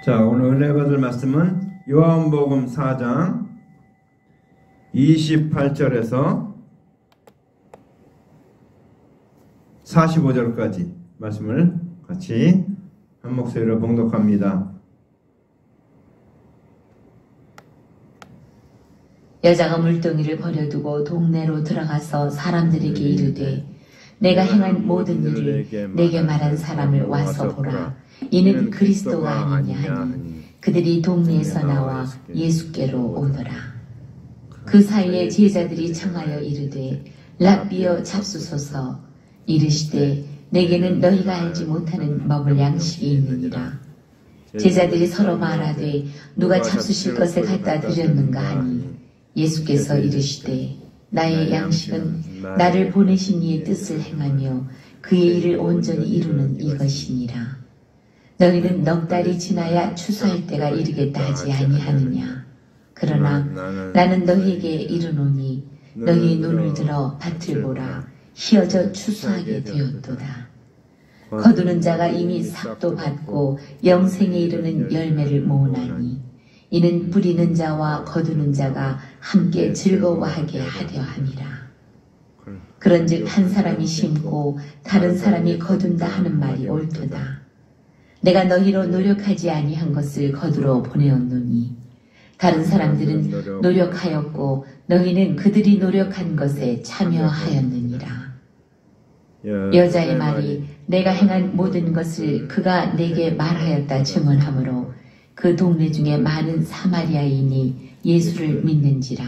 자, 오늘 은혜 받을 말씀은 요한복음 4장 28절에서 45절까지 말씀을 같이 한 목소리로 봉독합니다. 여자가 물동이를 버려두고 동네로 들어가서 사람들에게 이르되 내가 행한 모든 일을 내게 말한 사람을 와서 보라. 이는 그리스도가 아니냐 하니 그들이 동네에서 나와 예수께로 오더라. 그 사이에 제자들이 청하여 이르되 랍비여 잡수소서. 이르시되 내게는 너희가 알지 못하는 먹을 양식이 있느니라. 제자들이 서로 말하되 누가 잡수실 것을 갖다 드렸는가 하니 예수께서 이르시되 나의 양식은 나를 보내신 이의 뜻을 행하며 그의 일을 온전히 이루는 이것이니라. 너희는 넉 달이 지나야 추수할 때가 이르겠다 하지 아니하느냐. 그러나 나는 너희에게 이르노니 너희 눈을 들어 밭을 보라. 희어져 추수하게 되었도다. 거두는 자가 이미 삭도 받고 영생에 이르는 열매를 모으나니 이는 뿌리는 자와 거두는 자가 함께 즐거워하게 하려 함이라. 그런즉 한 사람이 심고 다른 사람이 거둔다 하는 말이 옳도다. 내가 너희로 노력하지 아니한 것을 거두러 보내었노니 다른 사람들은 노력하였고 너희는 그들이 노력한 것에 참여하였느니라. 여자의 말이 내가 행한 모든 것을 그가 내게 말하였다 증언하므로 그 동네 중에 많은 사마리아인이 예수를 믿는지라.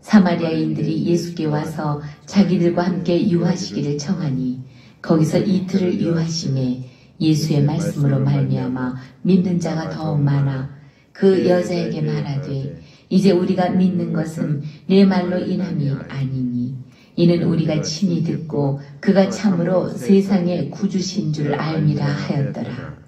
사마리아인들이 예수께 와서 자기들과 함께 유하시기를 청하니 거기서 이틀을 유하심에 예수의 말씀으로 말미암아 믿는 자가 더욱 많아 그 여자에게 말하되 이제 우리가 믿는 것은 내 말로 인함이 아니니 이는 우리가 친히 듣고 그가 참으로 세상의 구주신 줄 알미라 하였더라.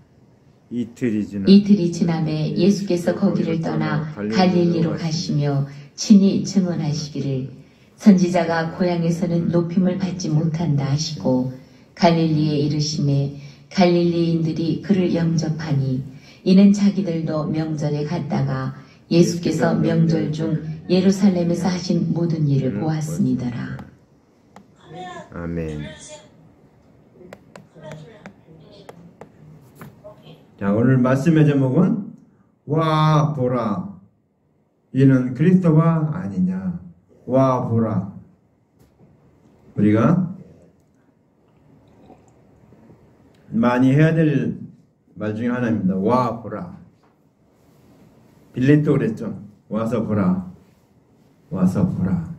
이틀이 지남에 예수께서 거기를 떠나 갈릴리로 가시며 친히 증언하시기를 선지자가 고향에서는 높임을 받지 못한다 하시고 갈릴리에 이르심에 갈릴리인들이 그를 영접하니 이는 자기들도 명절에 갔다가 예수께서 명절 중 예루살렘에서 하신 모든 일을 보았음이더라. 아멘. 자, 오늘 말씀의 제목은 와 보라 이는 그리스도가 아니냐. 와 보라. 우리가 많이 해야 될 말 중에 하나입니다. 와 보라. 빌립도 그랬죠. 와서 보라. 와서 보라.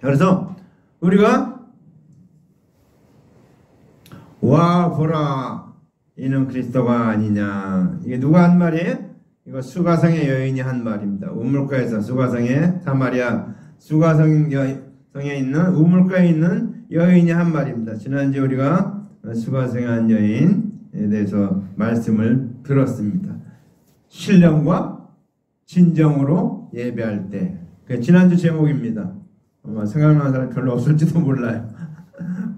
그래서 우리가 와 보라 이는 그리스도가 아니냐. 이게 누가 한 말이에요? 이거 수가성의 여인이 한 말입니다. 우물가에서 수가성의 사마리아 수가성에 있는 우물가에 있는 여인이 한 말입니다. 지난주에 우리가 수가성의 한 여인에 대해서 말씀을 들었습니다. 신령과 진정으로 예배할 때. 지난주 제목입니다. 아마 생각나는 사람 별로 없을지도 몰라요.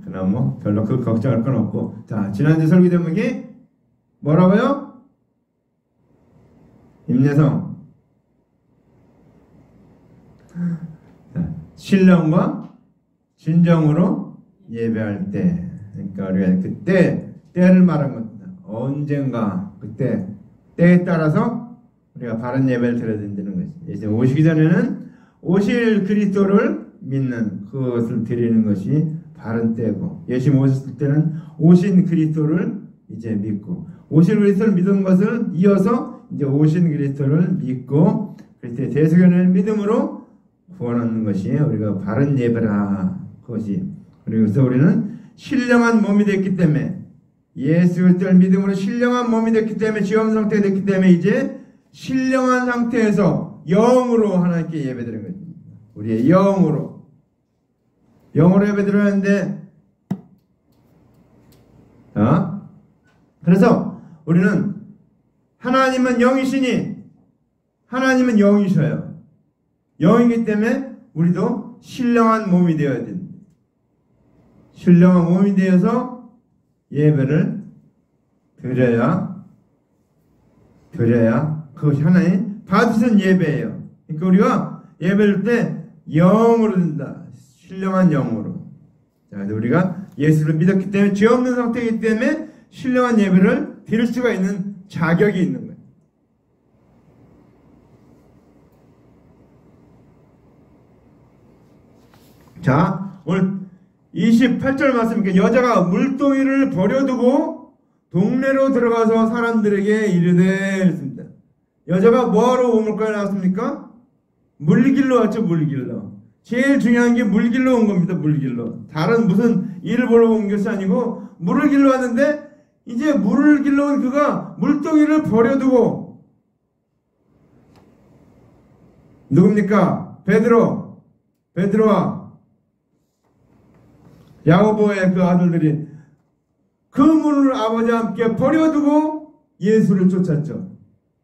그러나 뭐 별로 그 걱정할 건 없고. 자, 지난주 설교 제목이 뭐라고요? 임예성. 신령과 진정으로 예배할 때. 그러니까 우리가 그때 때를 말한 겁니다. 언젠가 그때 때에 따라서 우리가 바른 예배를 드려야 된다는 것이죠. 예수님 오시기 전에는 오실 그리스도를 믿는 그것을 드리는 것이 바른 때고, 예수님 오셨을 때는 오신 그리스도를 이제 믿고, 오실 그리스도를 믿은 것을 이어서 이제 오신 그리스도를 믿고 그리스도의 대속연을 믿음으로 구원하는 것이 우리가 바른 예배라. 그것이 그래서 우리는 신령한 몸이 됐기 때문에, 예수 그리스도를 믿음으로 신령한 몸이 됐기 때문에, 지엄 상태가 됐기 때문에 이제 신령한 상태에서 영으로 하나님께 예배드리는 것입니다. 우리의 영으로 예배드려야 하는데, 그래서 우리는 하나님은 영이시니 하나님은 영이셔요. 영이기 때문에 우리도 신령한 몸이 되어야 됩니다. 신령한 몸이 되어서 예배를 드려야 드려야 그것이 하나님 받으신 예배예요. 그러니까 우리가 예배를 때 영으로 든다. 신령한 영으로. 자, 그래서 우리가 예수를 믿었기 때문에 죄 없는 상태이기 때문에 신령한 예배를 드릴 수가 있는 자격이 있는 거예요. 자, 오늘 28절 말씀이니까 여자가 물동이를 버려두고 동네로 들어가서 사람들에게 이르되 이랬습니다. 여자가 뭐하러 우물가에 나왔습니까? 물길로 왔죠. 물길로. 제일 중요한 게 물길로 온 겁니다. 물길로. 다른 무슨 일을 보러 온 것이 아니고 물을 길러 왔는데 이제 물을 길러 온 그가 물동이를 버려두고 누굽니까? 베드로와 야고보의 그 아들들이 그 물을 아버지와 함께 버려두고 예수를 쫓았죠.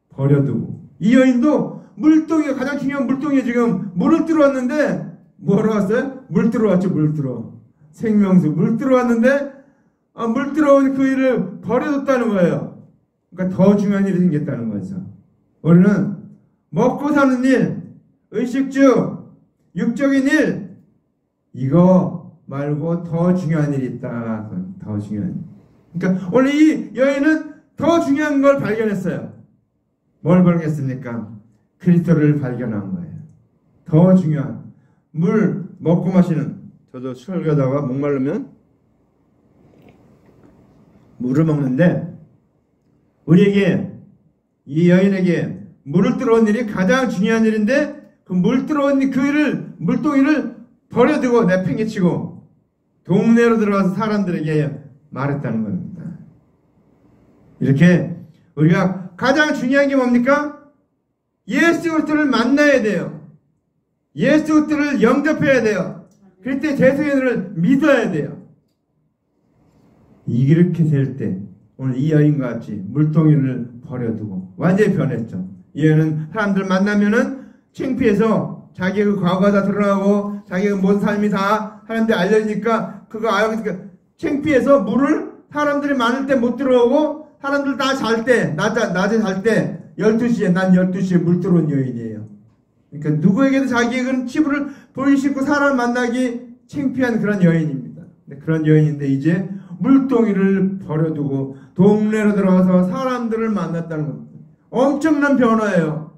버려두고. 이 여인도 물동이가 가장 중요한 물동이에 지금 물을 들어왔는데 뭐하러 왔어요? 물 들어왔죠. 물 들어. 생명수 물 들어왔는데 물 들어온 그 일을 버려뒀다는 거예요. 그러니까 더 중요한 일이 생겼다는 거죠. 우리는 먹고 사는 일, 의식주, 육적인 일 이거 말고 더 중요한 일이 있다. 더 중요한 일. 그러니까 오늘 이 여인은 더 중요한 걸 발견했어요. 뭘 발견했습니까? 그리스도를 발견한 거예요. 더 중요한 물 먹고 마시는. 저도 설교하다가 목마르면 물을 먹는데 우리에게 이 여인에게 물을 들어온 일이 가장 중요한 일인데 그 물 들어온 그 일을 물동이를 버려두고 내팽개치고 동네로 들어가서 사람들에게 말했다는 겁니다. 이렇게 우리가 가장 중요한 게 뭡니까? 예수 그리스도를 만나야 돼요. 예수 그리스도를 영접해야 돼요. 그럴 때 대성인을 믿어야 돼요. 이렇게 될 때 오늘 이 여인과 같이 물동이를 버려두고 완전히 변했죠. 이 여인은 사람들 만나면은 창피해서 자기의 그 과거가 다 드러나고 자기의 모든 삶이 다 사람들이 알려지니까 그거 알고 창피해서 물을 사람들이 많을 때 못 들어오고 사람들 다 잘 때 낮에 잘 때 12시에 난 12시에 물 들어온 여인이에요. 그러니까 누구에게도 자기의 그런 치부를 보이시고 사람 만나기 창피한 그런 여인입니다. 그런 여인인데 이제 물동이를 버려두고 동네로 들어가서 사람들을 만났다는 겁니다. 엄청난 변화예요.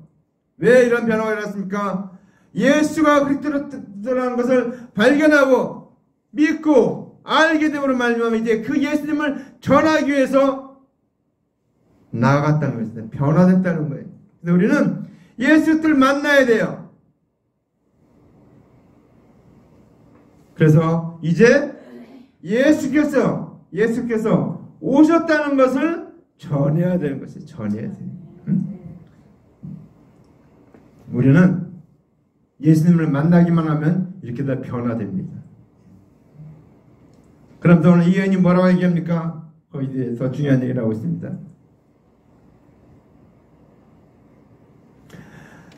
왜 이런 변화가 일어났습니까? 예수가 그리스도라는 것을 발견하고 믿고 알게 됨으로 말미암아 이제 그 예수님을 전하기 위해서 나아갔다는 것입니다. 변화됐다는 거예요. 그래서 우리는 예수를 만나야 돼요. 그래서 이제 예수께서 오셨다는 것을 전해야 되는 것이에요. 전해야 돼요. 우리는 예수님을 만나기만 하면 이렇게 다 변화됩니다. 그럼 또 오늘 이 여인이 뭐라고 얘기합니까? 거기에 대해서 중요한 얘기를 하고 있습니다.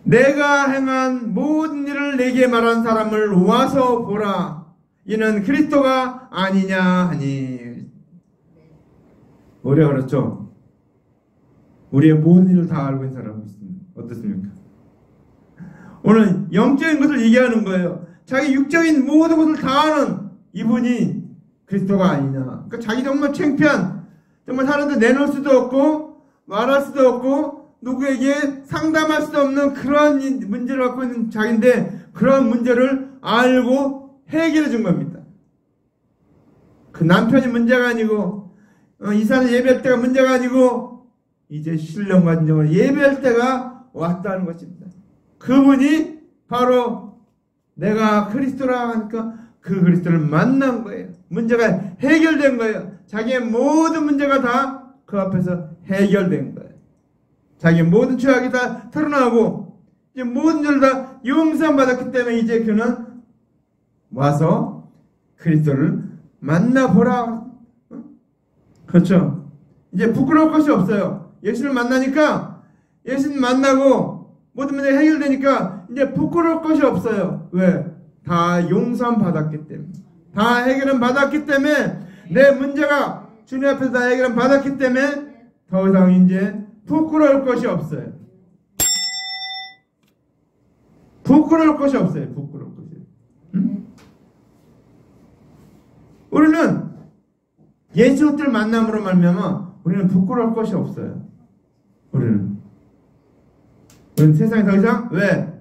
내가 행한 모든 일을 내게 말한 사람을 와서 보라. 이는 그리스도가 아니냐 하니. 우리가 그렇죠. 우리의 모든 일을 다 알고 있는 사람이 있습니다. 어떻습니까? 오늘 영적인 것을 얘기하는 거예요. 자기 육적인 모든 것을 다 아는 이분이 그리스도가 아니냐. 그러니까 자기 정말 창피한, 정말 사람들 내놓을 수도 없고 말할 수도 없고 누구에게 상담할 수도 없는 그런 문제를 갖고 있는 자기인데 그런 문제를 알고 해결해 준 겁니다. 그 남편이 문제가 아니고 이사를 예배할 때가 문제가 아니고 이제 신령과 진정을 예배할 때가 왔다는 것입니다. 그분이 바로 내가 그리스도라 하니까 그 그리스도를 만난 거예요. 문제가 해결된 거예요. 자기의 모든 문제가 다 그 앞에서 해결된 거예요. 자기의 모든 죄악이 다 드러나고 이제 모든 죄를 다 용서받았기 때문에 이제 그는 와서 그리스도를 만나보라. 그렇죠. 이제 부끄러울 것이 없어요. 예수를 만나니까 예수님 만나고 모든 문제가 해결되니까 이제 부끄러울 것이 없어요. 왜? 다 용서함 받았기 때문에. 다 해결함 받았기 때문에 내 문제가 주님 앞에서 다 해결함 받았기 때문에 더 이상 이제 부끄러울 것이 없어요. 부끄러울 것이 없어요. 부끄러울 것이. 응? 우리는 예수들 만남으로 말미암아 우리는 부끄러울 것이 없어요. 우리는 세상에 더 이상 왜?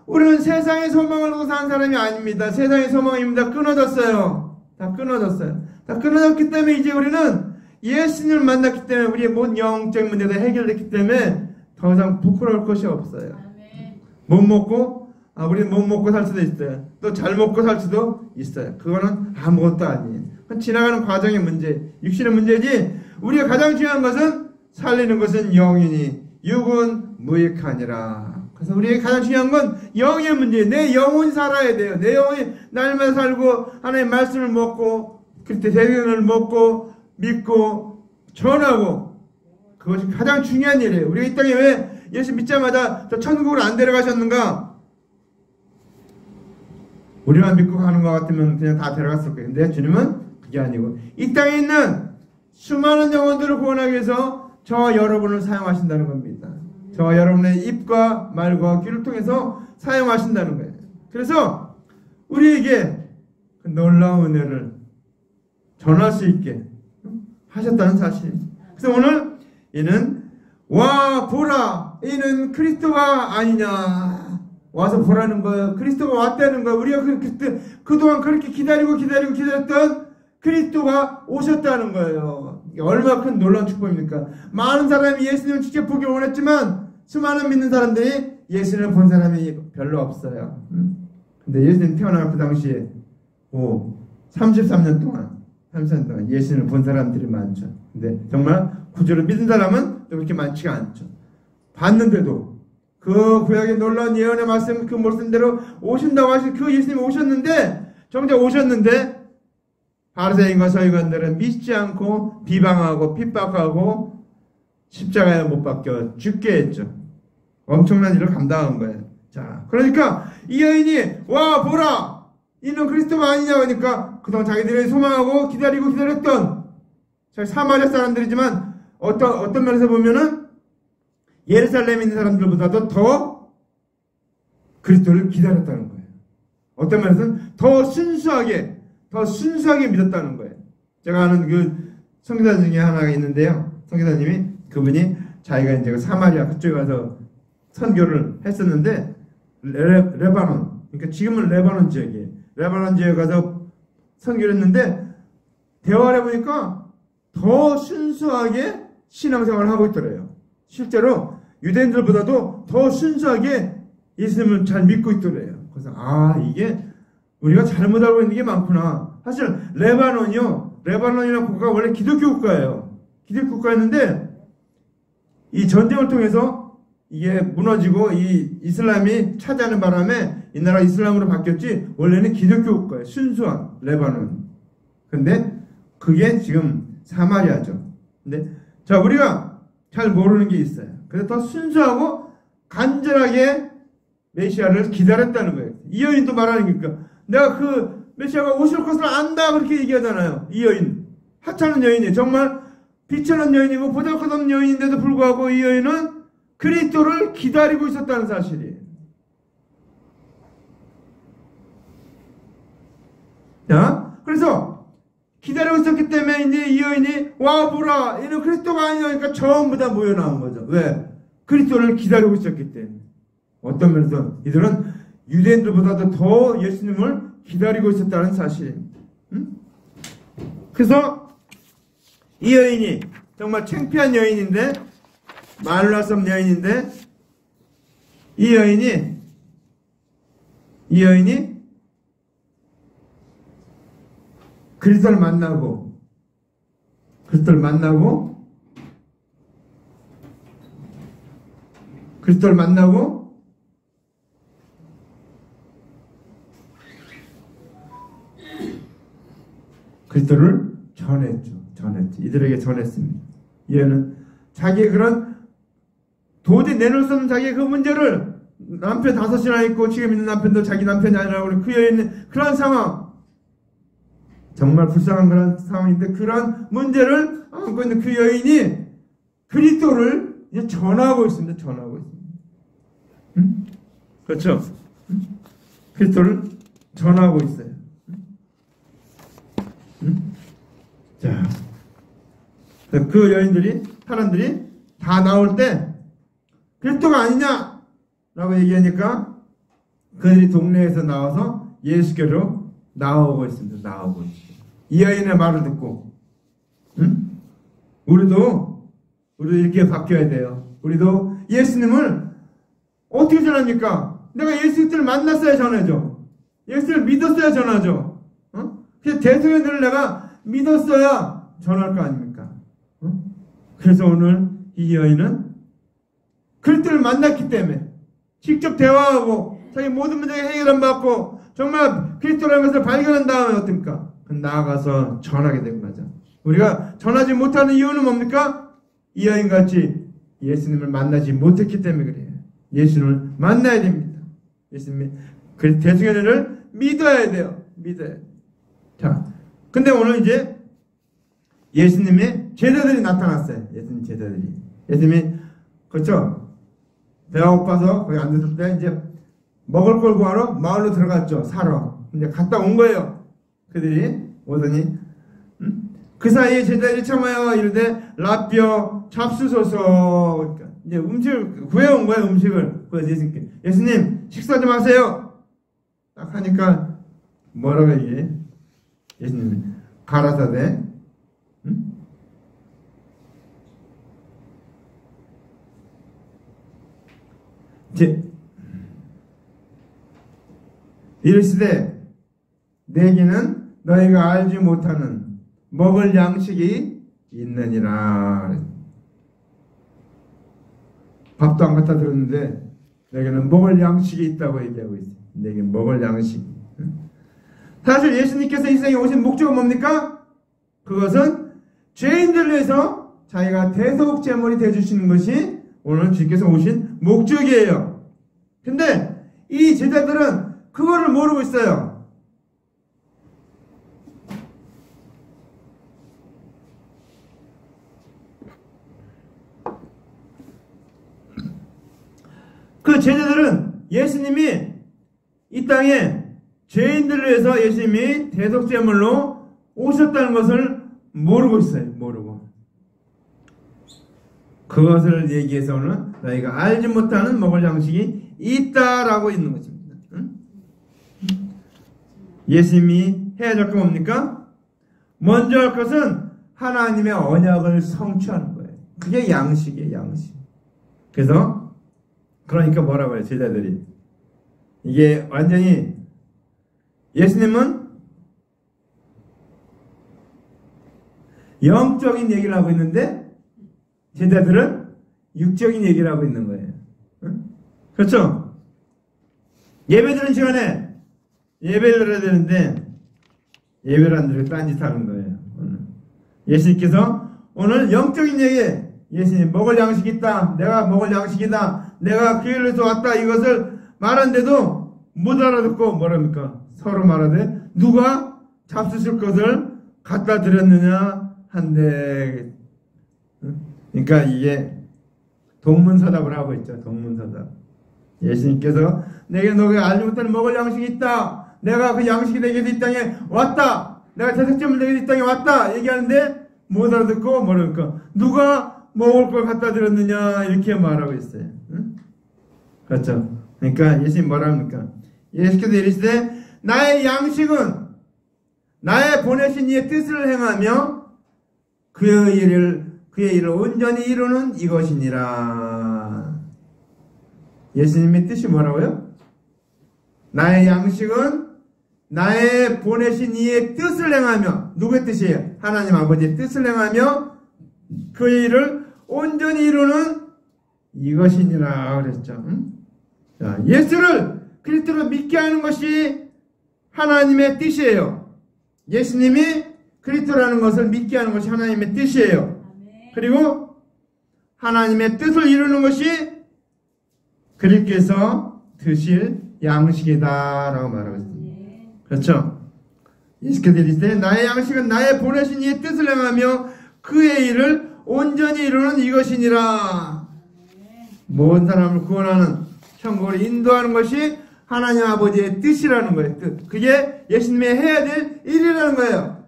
우리는 세상의 소망을 두고 사는 사람이 아닙니다. 세상의 소망입니다. 끊어졌어요. 다 끊어졌어요. 다 끊어졌기 때문에 이제 우리는 예수님을 만났기 때문에 우리의 모든 영적 문제가 해결됐기 때문에 더 이상 부끄러울 것이 없어요. 못 먹고 우리는 못 먹고 살 수도 있어요. 또 잘 먹고 살 수도 있어요. 그거는 아무것도 아니에요. 지나가는 과정의 문제, 육신의 문제지. 우리가 가장 중요한 것은 살리는 것은 영이니 육은 무익하니라. 그래서 우리에게 가장 중요한 건 영의 문제예요. 내 영혼이 살아야 돼요. 내 영혼이 날마다 살고 하나님의 말씀을 먹고 그때 대변을 먹고 믿고 전하고, 그것이 가장 중요한 일이에요. 우리가 이 땅에 왜 예수 믿자마자 저 천국으로 안 데려가셨는가? 우리만 믿고 가는 것 같으면 그냥 다 데려갔을 거예요. 근데 주님은 그게 아니고 이 땅에 있는 수많은 영혼들을 구원하기 위해서 저와 여러분을 사용하신다는 겁니다. 저와 여러분의 입과 말과 귀를 통해서 사용하신다는 거예요. 그래서 우리에게 그 놀라운 은혜를 전할 수 있게 하셨다는 사실입니다. 그래서 오늘 이는 와 보라, 이는 그리스도가 아니냐. 와서 보라는 거예요. 그리스도가 왔다는 거예요. 우리가 그동안 그렇게 기다렸던 그리스도가 오셨다는 거예요. 얼마나 큰 놀라운 축복입니까? 많은 사람이 예수님을 직접 보기 원했지만 수많은 믿는 사람들이 예수님을 본 사람이 별로 없어요. 근데 예수님 태어나고 그 당시에 33년 동안 예수님을 본 사람들이 많죠. 근데 정말 구주를 믿은 사람은 또 그렇게 많지가 않죠. 봤는데도 그 구약의 놀라운 예언의 말씀, 그 말씀대로 오신다고 하신 그 예수님이 오셨는데, 정작 오셨는데 바리새인과 서기관들은 믿지 않고 비방하고 핍박하고 십자가에 못 박혀 죽게 했죠. 엄청난 일을 감당한 거예요. 자, 그러니까 이 여인이 와 보라, 이는 그리스도가 아니냐 하니까 그동안 자기들이 소망하고 기다렸던 사마리아 사람들이지만 어떤 면에서 보면은 예루살렘에 있는 사람들보다도 더 그리스도를 기다렸다는 거예요. 어떤 면에서는 더 순수하게 믿었다는 거예요. 제가 아는 그 선교사 중에 하나가 있는데요. 선교사님이 그분이 자기가 이제 사마리아 그쪽에 가서 선교를 했었는데 레바논, 그러니까 지금은 레바논 지역이에요. 레바논 지역에 가서 선교를 했는데 대화를 해보니까 더 순수하게 신앙생활을 하고 있더래요. 실제로 유대인들보다도 더 순수하게 예수님을 잘 믿고 있더래요. 그래서 이게 우리가 잘못 알고 있는 게 많구나. 사실 레바논이라는 국가가 원래 기독교 국가예요. 기독교 국가였는데 이 전쟁을 통해서 이게 무너지고 이 이슬람이 차지하는 바람에 이 나라가 이슬람으로 바뀌었지 원래는 기독교 국가예요. 순수한 레바논. 근데 그게 지금 사마리아죠. 근데 자, 우리가 잘 모르는 게 있어요. 그래서 더 순수하고 간절하게 메시아를 기다렸다는 거예요. 이 여인도 말하는 거니까 내가 그 메시아가 오실 것을 안다 그렇게 얘기하잖아요. 이 여인, 하찮은 여인이에요. 정말 비천한 여인이고 보잘것없는 여인인데도 불구하고 이 여인은 그리스도를 기다리고 있었다는 사실이에요. 자, 그래서 기다리고 있었기 때문에 이제 이 여인이 와 보라, 이는 그리스도가 아니니까 전부 다 모여 나온 거죠. 왜? 그리스도를 기다리고 있었기 때문에. 어떤 면에서 이들은 유대인들보다도 더 예수님을 기다리고 있었다는 사실입니다. 그래서 이 여인이 정말 창피한 여인인데, 말로 할 수 없는 여인인데, 이 여인이 그리스도를 만나고 그리스도를 전했죠. 이들에게 전했습니다. 얘는 자기의 그런 도저히 내놓을 수 없는 자기의 그 문제를, 남편 5이나 있고 지금 있는 남편도 자기 남편이 아니라고 그 여인은 그런 상황, 정말 불쌍한 그런 상황인데 그런 문제를 안고 있는 그 여인이 그리스도를 이제 전하고 있습니다. 전하고 있습니다. 응? 그렇죠? 응? 그리스도를 전하고 있어요. 응? 자, 그 여인들이, 사람들이 다 나올 때 그리스도가 아니냐라고 얘기하니까 그들이 동네에서 나와서 예수께로 나오고 있습니다. 나오고 있습니다. 이 여인의 말을 듣고, 응? 우리도 이렇게 바뀌어야 돼요. 우리도 예수님을 어떻게 전합니까? 내가 예수님을 만났어야 전하죠. 예수를 믿었어야 전하죠. 그래서 대소연들을 내가 믿었어야 전할 거 아닙니까? 그래서 오늘 이 여인은 그리스도를 만났기 때문에 직접 대화하고 자기 모든 문제가 해결 받고 정말 그리스도라는 것을 발견한 다음에 어떻습니까? 나아가서 전하게 된 거죠. 우리가 전하지 못하는 이유는 뭡니까? 이 여인같이 예수님을 만나지 못했기 때문에 그래요. 예수님을 만나야 됩니다. 예수님이 그 대승연을 믿어야 돼요. 믿어야 돼요. 자, 근데 오늘 이제 예수님의 제자들이 나타났어요. 예수님 제자들이. 예수님이, 그렇죠? 배가 고파서 거기 앉았을 때 이제 먹을 걸 구하러 마을로 들어갔죠. 사러. 이제 갔다 온 거예요. 그들이 오더니, 그 사이에 제자들이 참아요. 이러되 라삐어 잡수소서. 그러니까 이제 음식을 구해온 거예요. 음식을. 그래서 예수님께, 예수님 식사 좀 하세요. 딱 하니까 뭐라고 얘기해? 예수님이 가라사대, 이르시되 내게는 너희가 알지 못하는 먹을 양식이 있느니라. 밥도 안 갖다 드렸는데 내게는 먹을 양식이 있다고 얘기하고 있어요. 내게 먹을 양식. 사실 예수님께서 이 세상에 오신 목적은 뭡니까? 그것은 죄인들을 위해서 자기가 대속제물이 되어주시는 것이 오늘 주님께서 오신 목적이에요. 근데 이 제자들은 그거를 모르고 있어요. 그 제자들은 예수님이 이 땅에 죄인들을 위해서 예수님이 대속제물로 오셨다는 것을 모르고 있어요. 모르고. 그것을 얘기해서는 너희가 알지 못하는 먹을 양식이 있다라고 있는 것입니다. 응? 예수님이 해야 될 건 뭡니까? 먼저 할 것은 하나님의 언약을 성취하는 거예요. 그게 양식이에요. 양식. 그래서 그러니까 뭐라고 해요? 제자들이. 이게 완전히 예수님은 영적인 얘기를 하고 있는데 제자들은 육적인 얘기를 하고 있는 거예요. 응? 그렇죠? 예배드리는 시간에 예배를 드려야 되는데 예배를 안 드리고 딴짓 하는 거예요. 오늘. 예수님께서 오늘 영적인 얘기, 예수님 먹을 양식이 있다, 내가 먹을 양식이다, 내가 그 길에서 왔다, 이것을 말하는데도 못 알아듣고 뭐랍니까? 서로 말하되 누가 잡수실 것을 갖다 드렸느냐 한데. 그러니까 이게 동문서답을 하고 있죠. 동문서답. 예수님께서 내게 너가 알지 못하는 먹을 양식이 있다, 내가 그 양식이 되게 이 땅에 왔다, 내가 대속제물 되게 이 땅에 왔다 얘기하는데 못 알아듣고 뭐랄까 누가 먹을 걸 갖다 드렸느냐 이렇게 말하고 있어요. 응? 그렇죠. 그러니까 예수님 뭐라 합니까? 예수께서 이르시되 나의 양식은 나의 보내신 이의 뜻을 행하며 그의 일을 온전히 이루는 이것이니라. 예수님의 뜻이 뭐라고요? 나의 양식은 나의 보내신 이의 뜻을 행하며, 누구의 뜻이에요? 하나님 아버지의 뜻을 행하며 그의 일을 온전히 이루는 이것이니라 그랬죠. 응? 자, 예수를 그리스도로 믿게 하는 것이 하나님의 뜻이에요. 예수님이 그리스도라는 것을 믿게 하는 것이 하나님의 뜻이에요. 그리고 하나님의 뜻을 이루는 것이 그리스도께서 드실 양식이다라고 말하고 있습니다. 그렇죠? 예수께서 이르시되 나의 양식은 나의 보내신 이의 뜻을 행하며 그의 일을 온전히 이루는 이것이니라. 모든 사람을 구원하는 천국으로 인도하는 것이 하나님 아버지의 뜻이라는 거예요. 뜻. 그게 예수님이 해야 될 일이라는 거예요.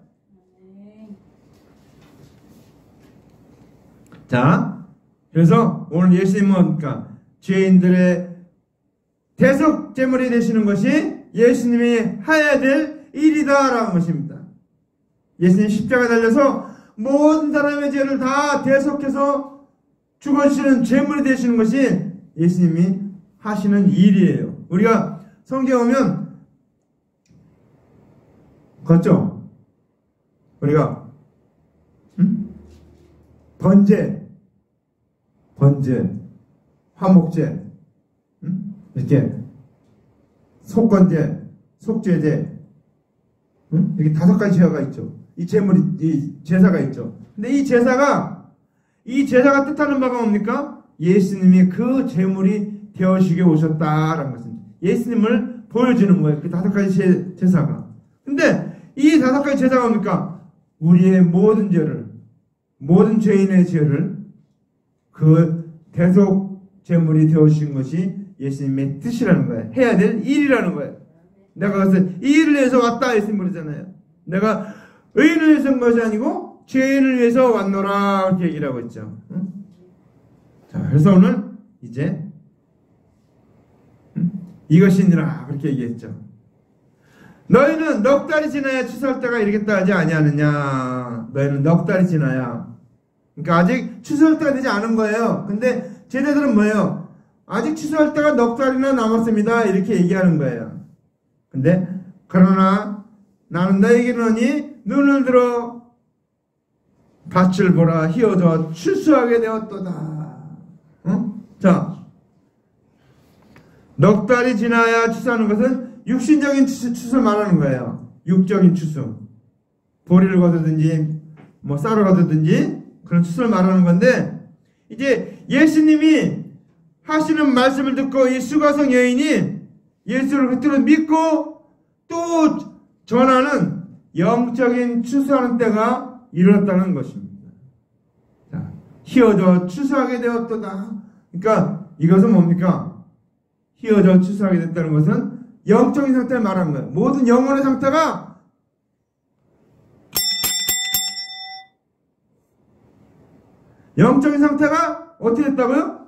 자, 그래서 오늘 예수님은 그러니까 죄인들의 대속 제물이 되시는 것이 예수님이 해야 될 일이다라는 것입니다. 예수님 십자가에 달려서 모든 사람의 죄를 다 대속해서 죽으시는 제물이 되시는 것이 예수님이 하시는 일이에요. 우리가 성경 오면 걷죠? 우리가 번제, 화목제, 이렇게 속건제, 속죄제, 이렇게 5가지 제사가 있죠. 이 제사가 있죠. 근데 이 제사가 뜻하는 바가 뭡니까? 예수님이 그 제물이 되어주게 오셨다라는 것입니다. 예수님을 보여주는 거예요. 그 5가지 제사가. 근데 이 5가지 제사가 뭡니까? 우리의 모든 죄를, 모든 죄인의 죄를 그 대속 제물이 되어주신 것이 예수님의 뜻이라는 거예요. 해야 될 일이라는 거예요. 내가 그것을 이 일을 위해서 왔다 예수님 그러잖아요. 내가 의인을 위해서 온 것이 아니고 죄인을 위해서 왔노라 이렇게 얘기를 하고 있죠. 응? 자, 그래서 오늘 이제 이것이니라 그렇게 얘기했죠. 너희는 넉 달이 지나야 추수할 때가 이르겠다 하지 아니하느냐. 너희는 넉 달이 지나야. 그러니까 아직 추수할 때가 되지 않은 거예요. 근데 제자들은 뭐예요? 아직 추수할 때가 넉 달이나 남았습니다. 이렇게 얘기하는 거예요. 근데 그러나 나는 너에게 이르노니 눈을 들어 밭을 보라 휘어져 추수하게 되었도다. 자, 넉 달이 지나야 추수하는 것은 육신적인 추수를 말하는 거예요. 육적인 추수. 보리를 거두든지 뭐 쌀을 거두든지 그런 추수를 말하는 건데, 이제 예수님이 하시는 말씀을 듣고 이 수가성 여인이 예수를 겉으로 믿고 또 전하는 영적인 추수하는 때가 이르렀다는 것입니다. 자, 휘어져 추수하게 되었도다. 그러니까 이것은 뭡니까? 휘어져 추수하게 됐다는 것은 영적인 상태를 말하는 거예요. 모든 영혼의 상태가 영적인 상태가 어떻게 됐다고요?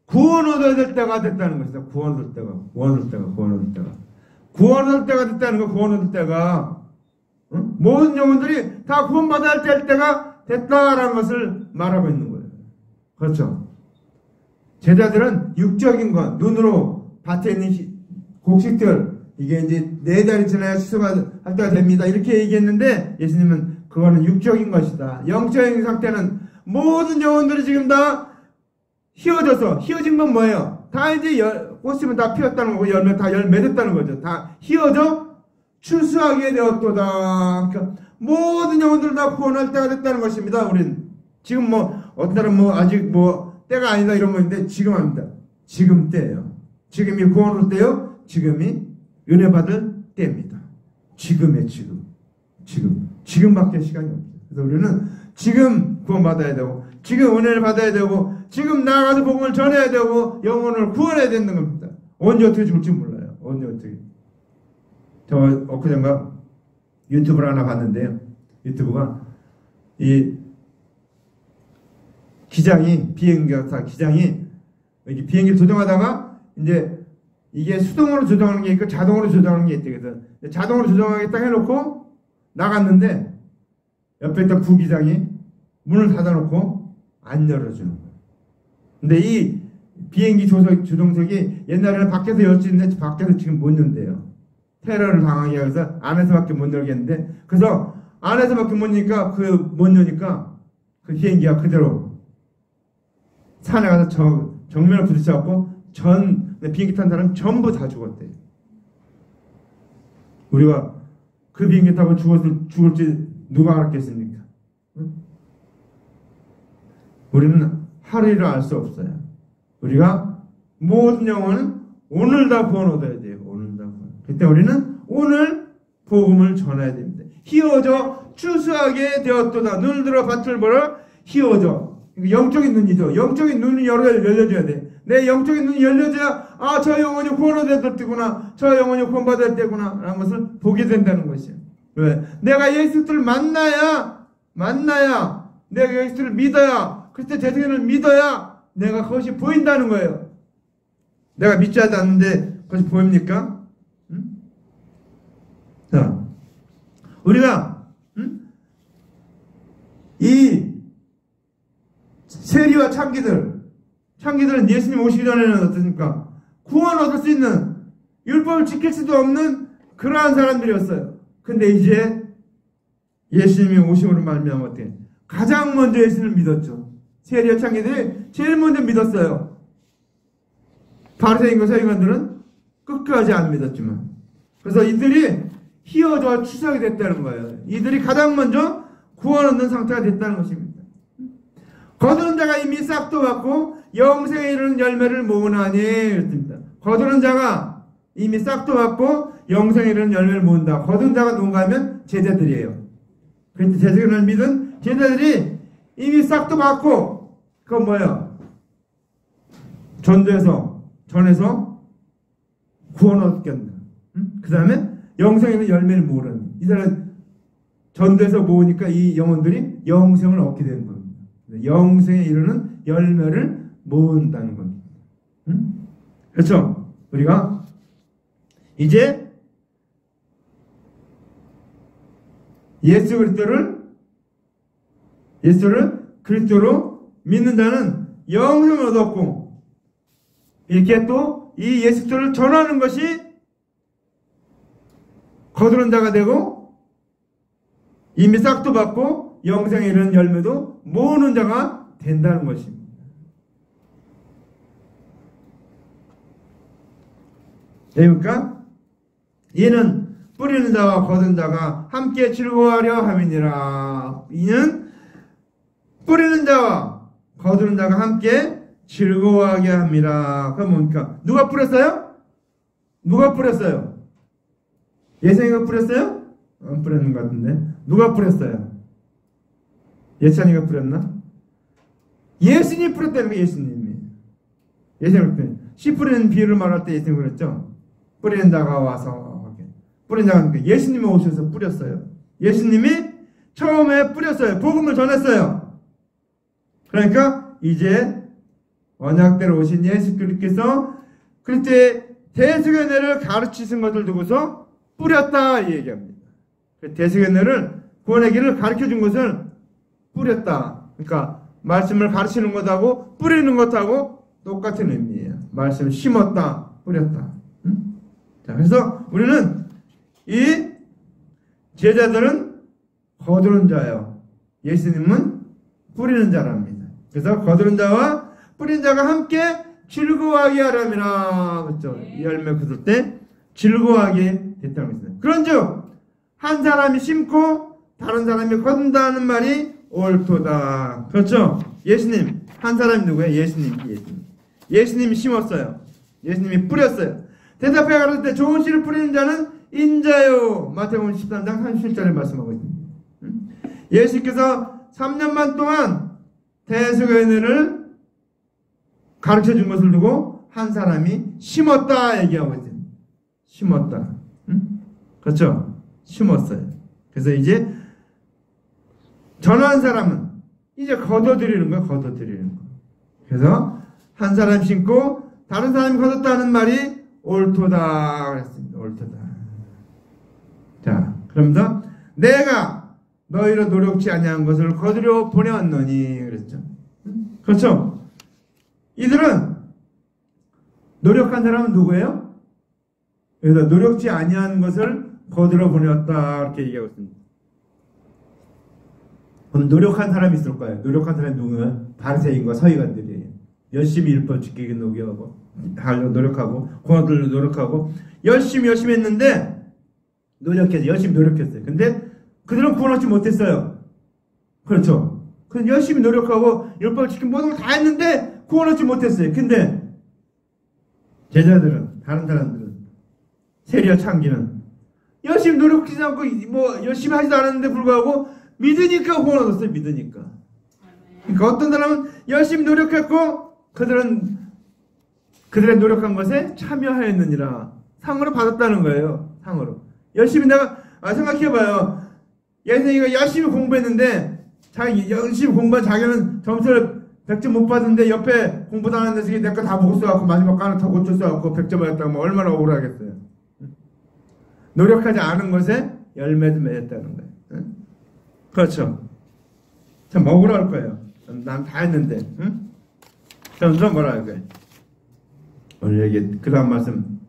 구원 얻어야 될 때가 됐다는 것이다. 구원 얻을 때가 됐다는 거. 구원 얻을 때가 모든 영혼들이 다 구원받아야 될 때가 됐다라는 것을 말하고 있는 거예요. 그렇죠? 제자들은 육적인 것, 눈으로 밭에 있는 곡식들, 이게 이제 4달이 지나야 추수가 할 때가 됩니다. 이렇게 얘기했는데 예수님은 그거는 육적인 것이다. 영적인 상태는 모든 영혼들이 지금 다 휘어져서, 휘어진 건 뭐예요? 다 이제 꽃이면 다 피었다는 거고 열매 다 맺었다는 거죠. 다 휘어져 추수하게 되었도다. 그러니까 모든 영혼들 다 구원할 때가 됐다는 것입니다. 우린 지금 뭐 어떤 사람 뭐 아직 뭐 때가 아니다 이런 거인데 지금 합니다. 지금 때예요. 지금이 구원할 때요. 지금이 은혜 받을 때입니다. 지금의 지금밖에 시간이 없어요. 그래서 우리는 지금 구원받아야 되고 지금 은혜를 받아야 되고 지금 나아가서 복음을 전해야 되고 영혼을 구원해야 되는 겁니다. 언제 어떻게 죽을지 몰라요. 언제 어떻게. 저 엊그젠가 유튜브를 하나 봤는데요. 유튜브가 이 비행기사 기장이 이렇게 비행기 조정하다가 이제 이게 수동으로 조정하는 게 있고 자동으로 조정하는 게 있대. 그래서 자동으로 조정하겠다 해놓고 나갔는데 옆에 있던 부기장이 문을 닫아놓고 안 열어주는 거예요. 근데 이 비행기 조종석이 옛날에는 밖에서 열 수 있는데 밖에서 지금 못 연대요. 테러를 당하게 해서 안에서밖에 못 열겠는데, 그래서 안에서밖에 못 여니까 못 여니까 그 비행기가 그대로 산에 가서 정면을 부딪혀갖고 비행기 탄 사람 전부 다 죽었대요. 우리가 그 비행기 타고 죽을지 누가 알았겠습니까? 응? 우리는 하루를 알 수 없어요. 우리가 모든 영혼은 오늘 다 구원 얻어야 돼요. 오늘 다 구원. 그때 우리는 오늘 복음을 전해야 됩니다. 휘어져 추수하게 되었도다. 눈을 들어 밭을 보라 휘어져 영적인 눈이죠. 영적인 눈이 열려줘야 돼. 내 영적인 눈이 열려줘야 저 영혼이 구원받을 때구나. 저 영혼이 구원받을 때구나. 라는 것을 보게 된다는 것이에요. 왜? 내가 예수를 만나야 내가 예수를 믿어야 그때 대승을 믿어야 내가 그것이 보인다는 거예요. 내가 믿지 않는데 그것이 보입니까? 응? 자, 우리가 이 세리와 창기들은 예수님 오시기 전에는 어떻습니까? 구원 얻을 수 있는 율법을 지킬 수도 없는 그러한 사람들이었어요. 근데 이제 예수님이 오심으로 말미암아 어떻게 가장 먼저 예수님을 믿었죠. 세리와 창기들이 제일 먼저 믿었어요. 바리새인과 서기관들은 끝까지 안 믿었지만, 그래서 이들이 희어져 추석이 됐다는 거예요. 이들이 가장 먼저 구원 얻는 상태가 됐다는 것입니다. 거두는 자가 이미 싹도 받고 영생에 이르는 열매를 모으나니 그랬습니다. 거두는 자가 이미 싹도 받고 영생에 이르는 열매를 모은다. 거두는 자가 누군가 하면 제자들이에요. 그런데 제자들을 믿은 제자들이 이미 싹도 받고, 그건 뭐예요? 전에서 구원 얻게 한다. 그 다음에 영생에 있는 열매를 모으는. 이들은 전도에서 모으니까 이 영혼들이 영생을 얻게 되는 겁니다. 영생에 이르는 열매를 모은다는 겁니다. 그렇죠? 우리가 이제 예수 그리스도로 믿는 자는 영생을 얻었고, 이렇게 또 이 예수 그리스도를 전하는 것이 거두는 자가 되고 이미 싹도 받고 영생에 이르는 열매도 모으는 자가 된다는 것입니다. 그러니까 이는 뿌리는 자와 거두는 자가 함께 즐거워하려 함이니라. 이는 뿌리는 자와 거두는 자가 함께 즐거워하게 합니다. 그럼 뭡니까? 누가 뿌렸어요? 누가 뿌렸어요? 예수님이 뿌렸어요? 안 뿌렸는 것 같은데. 누가 뿌렸어요? 예찬이가 뿌렸나? 예수님이 뿌렸다는 거예요. 예수님이 뿌렸어요. 씨 뿌리는 비유를 말할 때 예수님이 그랬죠. 뿌리는 자가 와서, 뿌리는 자가 예수님이 오셔서 뿌렸어요. 예수님이 처음에 뿌렸어요. 복음을 전했어요. 그러니까 이제 언약대로 오신 예수 그리스도께서 그리스도의 대속연회를 가르치신 것을 두고서 뿌렸다 이 얘기합니다. 대속연회를, 구원의 길을 가르쳐준 것을 뿌렸다. 그러니까 말씀을 가르치는 것하고 뿌리는 것하고 똑같은 의미예요. 말씀을 심었다, 뿌렸다. 자, 그래서 우리는 이 제자들은 거두는 자예요. 예수님은 뿌리는 자랍니다. 그래서 거두는 자와 뿌린 자가 함께 즐거워하게 하람이라. 그렇죠? 이 열매 거둘 때 즐거워하게 됐다는 것입니다. 그런즉 한 사람이 심고 다른 사람이 거둔다는 말이 옳도다. 그렇죠? 예수님, 한 사람이 누구예요? 예수님이 심었어요. 예수님이 뿌렸어요. 대답해 가로되 때 좋은 씨를 뿌리는 자는 인자요. 마태복음 13장 37절에 말씀하고 있습니다. 예수께서 3년만 동안 대속연회를 가르쳐 준 것을 두고 한 사람이 심었다 얘기하고 있습니다. 심었다. 그렇죠? 심었어요. 그래서 이제 전한 사람은 이제 거둬들이는 거예요. 거둬들이는 거. 그래서 한 사람 심고 다른 사람이 거뒀다는 말이 옳도다 그랬습니다. 옳도다. 자, 그러면서 내가 너희로 노력치 아니한 것을 거두려 보내었노니 그랬죠. 그렇죠? 이들은 노력한 사람은 누구예요? 그래서 노력치 아니한 것을 거두러 보내었다 이렇게 얘기하고 있습니다. 그럼 노력한 사람이 있을 거예요. 노력한 사람이 누구예요? 바리새인과 서기관들이에요. 열심히 율법 지키기 노력하고 노력하고 공화들도 노력하고 열심히 했는데 열심히 노력했어요. 근데 그들은 구원 얻지 못했어요. 그렇죠? 그는 열심히 노력하고 율법 지킨 모든 걸 다 했는데 구원 얻지 못했어요. 근데 제자들은, 다른 사람들은, 세리와 창기는 열심히 노력하지 않고 열심히 하지도 않았는데 불구하고 믿으니까 구원 얻었어요. 믿으니까. 그러니까 어떤 사람은 열심히 노력했고 그들의 노력한 것에 참여하였느니라. 상으로 받았다는 거예요. 상으로. 열심히 내가 생각해봐요. 예선이가 열심히 공부했는데 자기 열심히 공부한 자기는 점수를 100점 못 받았는데 옆에 공부도 안 하는 녀석이 내 거 다 보고 써갖고 마지막 거 하나 더 고쳐 써갖고 100점 받았다고 하면 얼마나 억울하겠어요. 노력하지 않은 것에 열매도 맺었다는 거예요. 그렇죠. 참 억울할 거예요. 난 다 했는데. 그럼 뭐라 할 거예요? 오늘 여기 그 다음 말씀.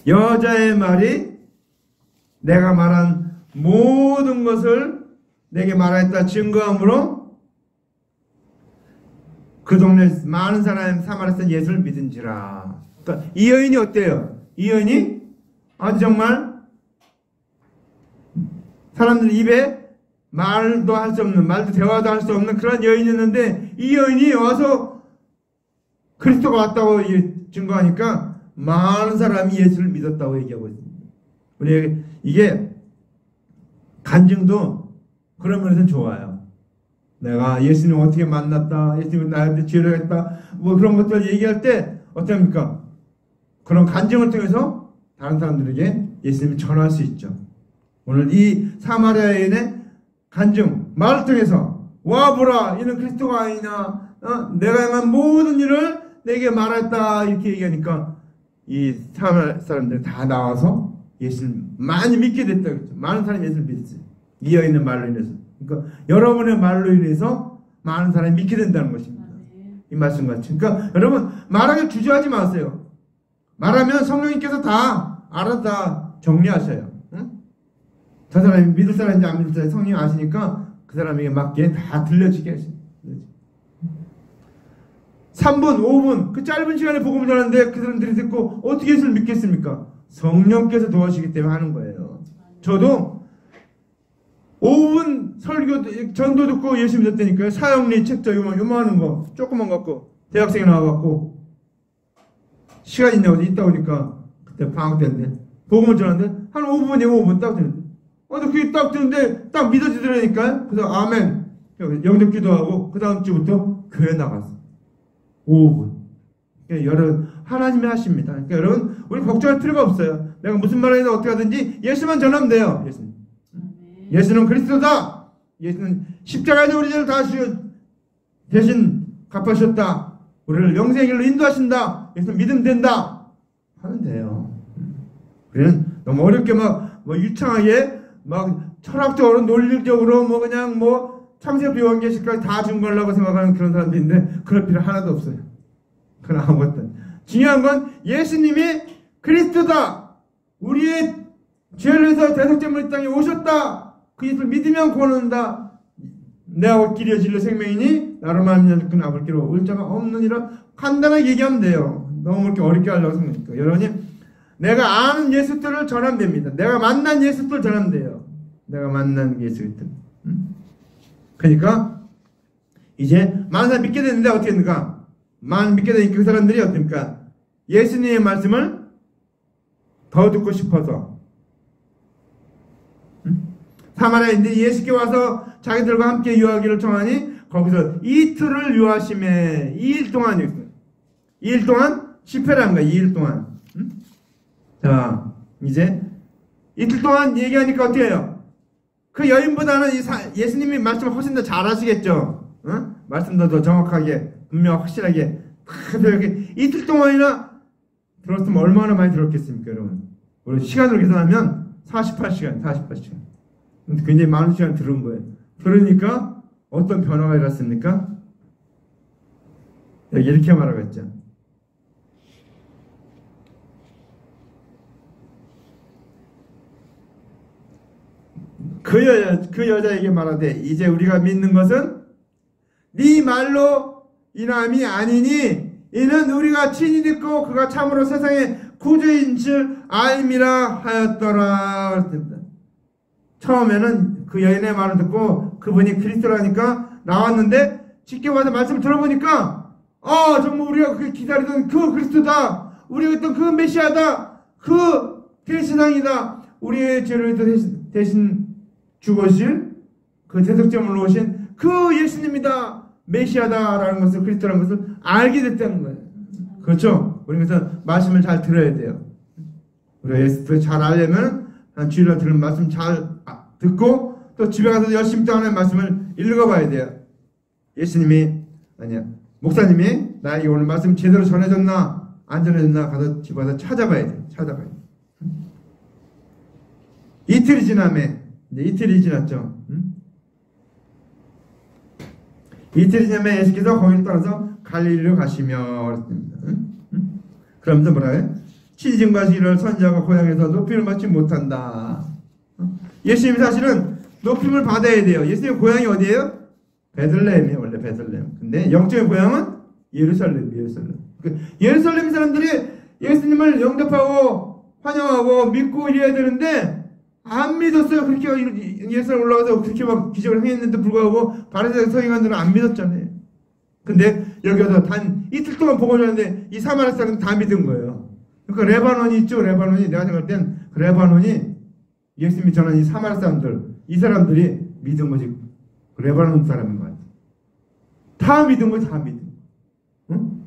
여자의 말이 내가 말한 모든 것을 내게 말하였다 증거함으로 그 동네 많은 사람이 사마리아 예수를 믿은지라. 그러니까 이 여인이 어때요? 이 여인이 아주 정말 사람들 입에 말도 할 수 없는, 말도 대화도 할 수 없는 그런 여인이었는데 이 여인이 와서 그리스도가 왔다고 증거하니까 많은 사람이 예수를 믿었다고 얘기하고 있습니다. 우리 이게 간증도 그런 면에서는 좋아요. 내가 예수님 어떻게 만났다, 예수님 나한테 죄를 했다, 뭐 그런 것들 얘기할 때 어떻습니까? 그런 간증을 통해서 다른 사람들에게 예수님을 전할 수 있죠. 오늘 이 사마리아 여인의 간증, 말을 통해서 와보라, 이는 그리스도가 아니냐, 내가 행한 모든 일을 내게 말했다, 이렇게 얘기하니까 이 사마리아 사람들이 다 나와서 예수를 많이 믿게 됐다 그랬죠. 많은 사람이 예수를 믿었어요. 이 여인의 말로 인해서. 그러니까 여러분의 말로 인해서 많은 사람이 믿게 된다는 것입니다. 이 말씀 같이. 그러니까 여러분 말하기 주저하지 마세요. 말하면 성령님께서 다 알아서 다 정리하셔요. 응? 저 사람이 믿을 사람인지 안 믿을 사람인지 성령이 아시니까 그 사람에게 맞게 다 들려지게 하십니다. 3분, 5분 그 짧은 시간에 복음을 전하는데 그 사람들이 듣고 어떻게 예수를 믿겠습니까? 성령께서 도와주시기 때문에 하는 거예요. 저도 5분 설교 전도 듣고 예수 믿었다니까요. 사형리 책자 요만한 거 조그만 갖고 대학생이 나와갖고 시간 있냐고 있다 보니까 그때 방학 때인데 복음을 전하는데 한 5분이에요. 5분 딱 듣는데 그게 딱 듣는데 딱 믿어지더라니까요. 그래서 아멘 영접 기도하고 그 다음 주부터 교회 나갔어. 5분. 여러분 하나님이 하십니다. 그러니까 여러분 우리 걱정할 필요가 없어요. 내가 무슨 말을 해도 어떻게 하든지 예수만 전하면 돼요. 예수는 그리스도다. 예수는 십자가에서 우리 죄를 다 대신 갚아주셨다. 우리를 영생의 길로 인도하신다. 예수는 믿으면 된다. 하면 돼요. 우리는 너무 어렵게 뭐 유창하게 막 철학적으로 논리적으로 뭐 그냥 뭐 창세부터 요한계시까지 다 증거하려고 생각하는 그런 사람들인데 그럴 필요 하나도 없어요. 그건 아무것도. 중요한 건 예수님이 그리스도다. 우리의 죄를 위해서 대속제물 이 땅에 오셨다. 그 예수를 믿으면 구원한다. 내가 길이요 진리요 생명이니 나로 말미암아 그 앞을 길로 올 자가 없느니라. 간단하게 얘기하면 돼요. 너무 그렇게 어렵게 하려고 생각하니까. 여러분이 내가 아는 예수들을 전하면 됩니다. 내가 만난 예수들을 전하면 돼요. 내가 만난 예수들. 그러니까 이제 많은 사람이 믿게 되는데 어떻게 됩니까? 많이 믿게 되니까 그 사람들이 어떻습니까? 예수님의 말씀을 더 듣고 싶어서 사마리아인들이 예수께 와서 자기들과 함께 유하기를 청하니 거기서 이틀을 유하심에 2일 동안이었어요. 2일 동안 집회라는 거야. 2일 동안. 자 이제 이틀 동안 얘기하니까 어떻게 해요? 그 여인보다는 예수님이 말씀을 훨씬 더 잘 하시겠죠. 말씀도 더 정확하게 분명 확실하게 이렇게 이틀 동안이나 들었으면 얼마나 많이 들었겠습니까 여러분. 우리 시간으로 계산하면 48시간 굉장히 많은 시간 들은 거예요. 그러니까 어떤 변화가 일어났습니까? 여기 이렇게 말하고 있죠. 그 여자에게 말하되 이제 우리가 믿는 것은 네 말로 인함이 아니니 이는 우리가 친히 듣고 그가 참으로 세상의 구주인 줄 알미라 하였더라. 처음에는 그 여인의 말을 듣고 그분이 그리스도라니까 나왔는데 직접 와서 말씀을 들어보니까 정말 우리가 기다리던 그 그리스도다. 우리가 했던 그 메시아다. 그 대신상이다. 우리의 죄를 대신 죽으실 그 대속제물로 오신 그 예수님이다, 메시아다라는 것을, 그리스도라는 것을 알게 됐다는 거예요. 그렇죠? 우리 그래서 말씀을 잘 들어야 돼요. 우리가 예수를 잘 알려면 주일날 들은 말씀 잘 듣고 또 집에 가서 열심히 또 하나님의 말씀을 읽어봐야 돼요. 예수님이 아니야, 목사님이 나에게 오늘 말씀 제대로 전해졌나 안 전해졌나 가서 집에 가서 찾아봐야 돼요. 찾아봐야 돼요. 이틀이 지나면 이제 이틀이 지났죠. 이틀이 지나면 예수께서 거기를 떠나서 갈릴리로 가시며 그랬습니다. 그러면서 뭐라 해요? 친진과 시를 선지자가 고향에서 높임을 받지 못한다. 예수님이 사실은 높임을 받아야 돼요. 예수님 고향이 어디예요? 베들레헴이에요. 원래 베들레헴. 근데 영적인 고향은 예루살렘. 예루살렘 사람들이 예수님을 영접하고 환영하고 믿고 이래야 되는데 안 믿었어요. 그렇게 예루살렘 올라가서 그렇게 막 기적을 행했는데 불구하고 바리새인 서기관들은 안 믿었잖아요. 근데 여기 와서 단 이틀 동안 보고 자는데 이 사마리아 사람은 다 믿은 거예요. 그러니까 레바논이 있죠. 레바논이 내가 생각할 땐 그 레바논이 예수님이 전한 이 사마리아 사람들, 이 사람들이 믿은 거지. 레바논 사람인 것 같아요. 다 믿은 거예요. 다 믿은. 응?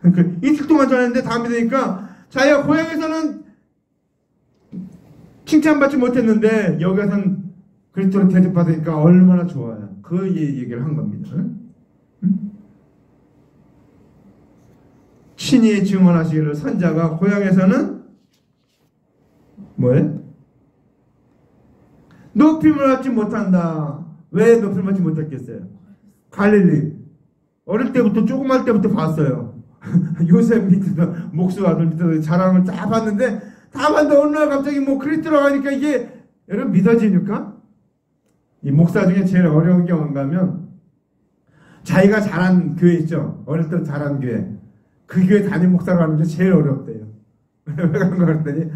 그러니까 이틀 동안 전했는데 다 믿으니까 자기가 고향에서는 칭찬받지 못했는데 여기 와서는 그리스도로 대접받으니까 얼마나 좋아요. 그 얘기를 한 겁니다. 응? 친히 증언하시기를 선자가 고향에서는 뭐예요? 높임을 받지 못한다. 왜 높임을 받지 못했겠어요? 갈릴리. 어릴 때부터 조그만 때부터 봤어요. 요셉 밑에서 목수 아들 밑에서 자랑을 다 봤는데 다 봤는데 어느 날 갑자기 뭐 그리스도로 가니까 이게 여러분 믿어지니까? 이 목사 중에 제일 어려운 게 뭔가 하면 자기가 자란 교회 있죠. 어릴 때 자란 교회. 그 교회 담임 목사로 하는 게 제일 어렵대요. 왜 그런 거 그랬더니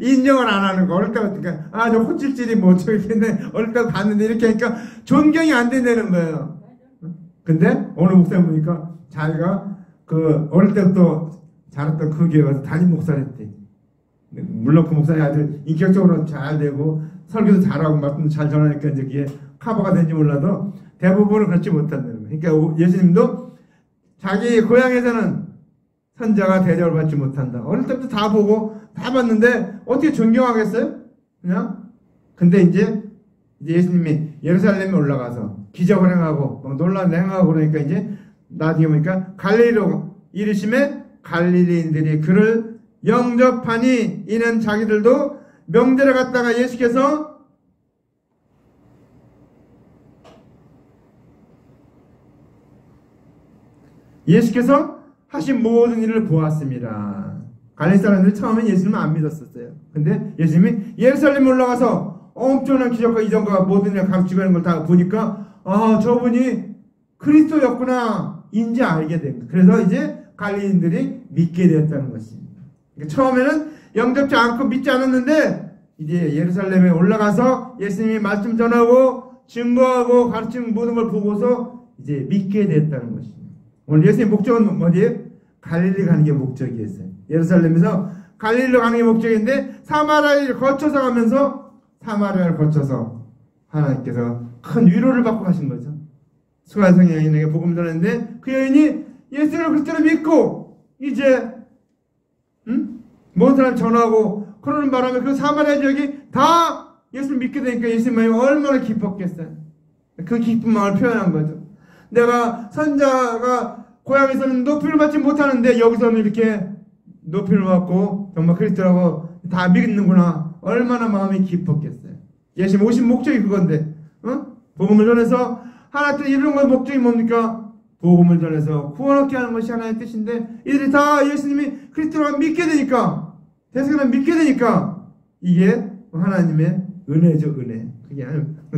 인정을 안 하는 거. 어릴 때부터 그러니까 저 호찔찔이 뭐 저기 있는데 어릴 때 봤는데 이렇게 하니까 존경이 안 된다는 거예요. 근데 오늘 목사 보니까 자기가 그 어릴 때부터 자랐던 그 교회 가서 담임 목사를 했대. 물론 그 목사님 아주 인격적으로 잘 되고 설교도 잘하고 말씀도 잘 전하니까 이제 그게 커버가 된지 몰라도 대부분은 그렇지 못한다는 거예요. 그러니까 예수님도 자기 고향에서는 선자가 대접을 받지 못한다. 어릴 때부터 다 보고 다 봤는데 어떻게 존경하겠어요? 그냥? 근데 이제 예수님이 예루살렘에 올라가서 기적을 행하고 놀라운 일 행하고 그러니까 이제 나중에 보니까 갈릴리로 이르심에 갈릴리인들이 그를 영접하니 이는 자기들도 명절에 갔다가 예수께서 하신 모든 일을 보았습니다. 갈릴리 사람들이 처음엔 예수님을 안 믿었었어요. 근데 예수님이 예루살렘에 올라가서 엄청난 기적과 이전과 모든 일을 가르치고 있는 걸 다 보니까 저분이 그리스도였구나 인지 알게 된 거예요. 그래서 이제 갈릴리인들이 믿게 되었다는 것입니다. 그러니까 처음에는 영접지 않고 믿지 않았는데 이제 예루살렘에 올라가서 예수님이 말씀 전하고 증거하고 가르치는 모든 걸 보고서 이제 믿게 됐다는 것입니다. 오늘 예수님의 목적은 어디예요? 갈릴리 가는 게 목적이었어요. 예루살렘에서 갈릴리로 가는 게 목적인데 사마리아를 거쳐서 가면서 사마리아를 거쳐서 하나님께서 큰 위로를 받고 가신 거죠. 수가성 여인에게 복음을 전했는데 그 여인이 예수를 그리스도로 믿고 이제 모든 사람 전하고 그러는 바람에 그 사마리아 지역이 다 예수를 믿게 되니까 예수님이 얼마나 기뻤겠어요. 그 기쁜 마음을 표현한 거죠. 내가 선자가 고향에서는 높임을 받지 못하는데 여기서는 이렇게 높임을 받고 정말 그리스도라고 다 믿는구나. 얼마나 마음이 기뻤겠어요. 예수님 오신 목적이 그건데 복음을 전해서 하나님께 이루는 것의 목적이 뭡니까? 복음을 전해서 구원 얻게 하는 것이 하나님의 뜻인데 이들이 다 예수님이 그리스도라고 믿게 되니까 대세를 믿게 되니까 이게 하나님의 은혜죠. 은혜. 그게